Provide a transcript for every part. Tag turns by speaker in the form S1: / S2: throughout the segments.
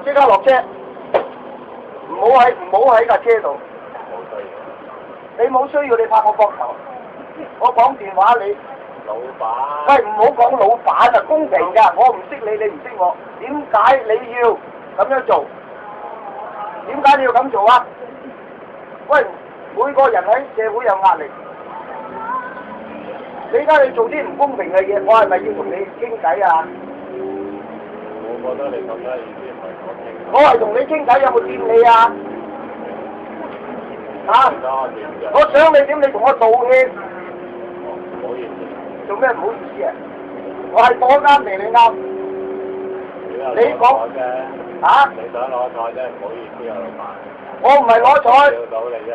S1: 即刻落車，唔好喺架車度。你冇需要，你拍我膊頭，我講電話你。
S2: 老闆。
S1: 喂，唔好講老闆啊，公平㗎，我唔識你，你唔識我，點解你要咁樣做？點解你要咁做啊？喂，每個人喺社會有壓力，你而家你做啲唔公平嘅嘢，我係咪要同你傾偈啊？
S2: 我覺得你咁樣意思唔係我傾。
S1: 我係同你傾偈，有冇掂你啊？啊！我想你點，你同我道歉。
S2: 唔好意思。
S1: 做咩唔好意思啊？我係攞啱嚟，你啱。你講嚇？
S2: 你想攞彩啫，唔好意思啊，老闆。
S1: 我唔係攞彩。
S2: 笑到你啫。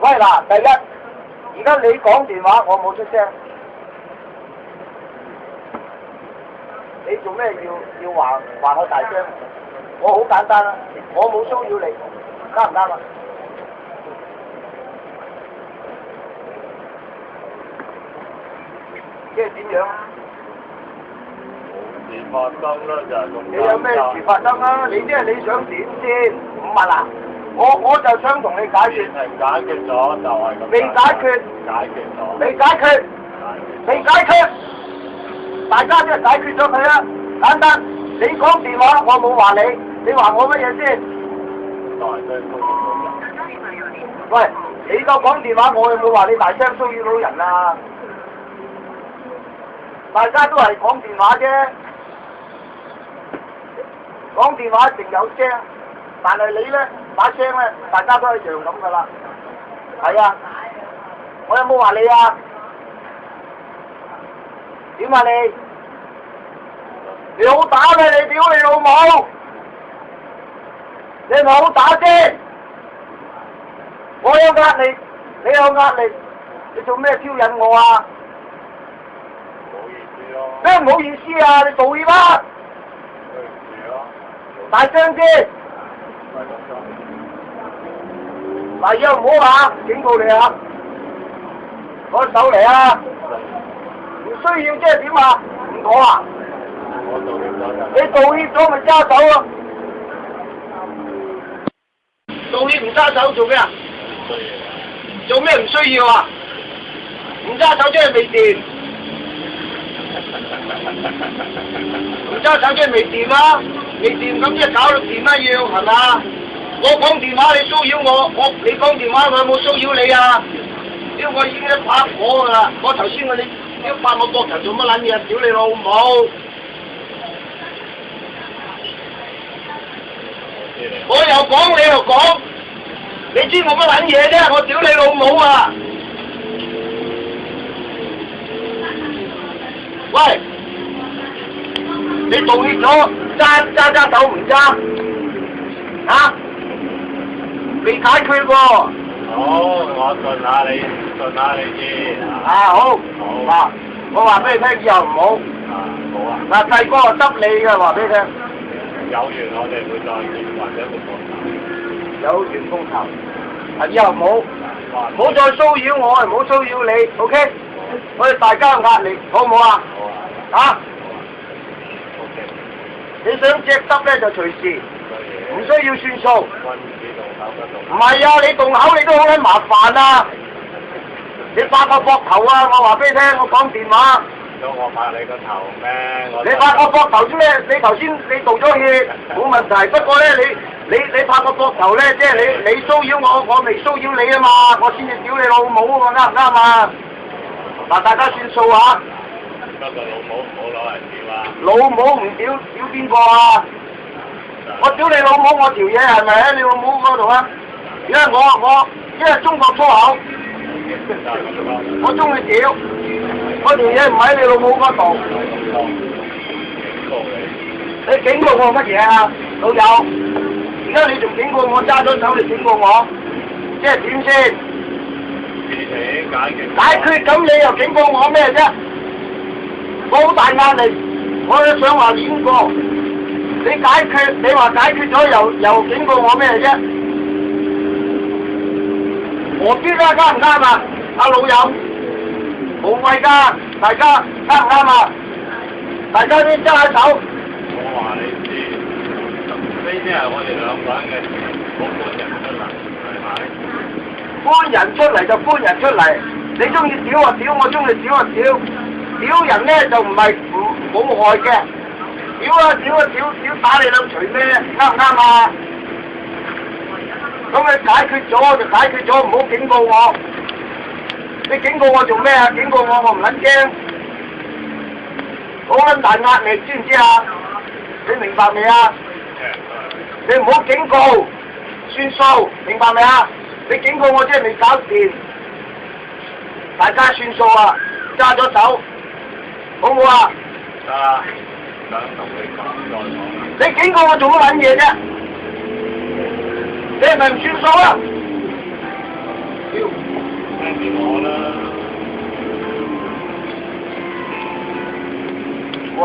S1: 喂嗱，第一，而家你講電話，我冇出聲。你做咩要話我大聲？我好簡單啦，我冇騷擾你，啱唔啱啊？即係點樣？
S2: 冇事發生啦，就係咁。
S1: 你有咩事發生啊？你即係你想點先？唔問啊！我就想同你解決。
S2: 係解決咗，就係咁。
S1: 未解決。
S2: 解決咗。
S1: 未解決。未解決。大家即係解決咗佢啦，簡單。你講電話，我冇話你，你話我乜嘢先？喂，你夠講電話，我有冇話你大聲騷擾到人啊？大家都係講電話啫，講電話一定有聲，但係你咧把聲咧，大家都一樣咁噶啦。係啊，我有冇話你啊？點啊你？你好打咩？你屌你老母！你咪好打先！我有壓力，你有壓力，你做咩挑釁我啊？咩唔好意思啊？你道歉啦！大聲啲！嗱，以後唔好話，警告你啊！攞手嚟啊！唔需要即係點啊？唔妥啊？你道歉咗咪揸手咯？道歉唔揸手做咩啊？做咩唔需要啊？唔揸手即係未掂。唔揸手即係未掂啦，未掂咁即係搞到掂一樣係嘛？我講電話你騷擾我你講電話我有冇騷擾你啊？屌我已經一把火㗎啦！我頭先你一拍我膊頭做乜撚嘢？屌你老母！我又講你又講，你知我乜撚嘢啫？我屌你老母啊！喂！你道歉咗，揸手唔揸，啊？未解決喎。
S2: 好，我信下你先。
S1: 好。嗱，我話俾你聽，以後唔好。
S2: 好啊。
S1: 嗱，細哥我執你嘅，話俾你聽。
S2: 有緣我哋會再見，或者會報仇。
S1: 有緣報仇。以後唔好再騷擾我，唔好騷擾你 ，OK？我哋大家有壓力，好唔好啊？
S2: 好啊。
S1: 你想隻汁咧就隨時，唔需要算數。唔係啊，你動口你都好撚麻煩啊！你拍我膊頭啊！我話俾你聽，我講電話。
S2: 咁我拍你個頭咩？
S1: 你拍我膊頭啫咩？你頭先你道咗歉，冇問題。不過咧，你拍我膊頭咧，即係你騷擾我未騷擾你啊嘛，我先至屌你老母啊嘛，啱唔啱啊？嗱，大家算數啊！
S2: 不過老母唔好攞嚟屌啊！
S1: 老母唔屌邊個啊？我屌你老母，我條嘢係咪喺你老母嗰度啊？因為因為中國粗口，我中意屌，我條嘢唔喺你老母嗰度。你警告我乜嘢啊，老友？而家你仲警告我揸咗手，你警告我，即係點先？解決咁你又警告我咩啫？我好大壓力，我都想話練過。你解決，你話解決咗又警告我咩啫？我知啦，啱唔啱啊？阿老友，無謂㗎，大家啱唔啱啊？大家都揸下手。
S2: 我話你知，咩啊？我哋兩個人嘅，我搬人出嚟，係咪？
S1: 搬人出嚟就搬人出嚟，你中意屌啊屌，我中意屌啊屌，屌人咧就唔係冇害嘅，屌啊屌啊屌屌打你兩錘咩？啱唔啱啊？咁你解決咗就解決咗，唔好警告我。你警告我做咩啊？警告我唔撚驚，好撚大壓力，知唔知啊？你明白未啊？你唔好警告，算數，明白未啊？你警告我即係未搞掂，大家算數啊，揸咗手，好唔好啊？
S2: 得啦，想同你講再講。
S1: 你警告我做乜撚嘢啫？你係咪唔算數啊？
S2: 聽住我啦。
S1: 喂，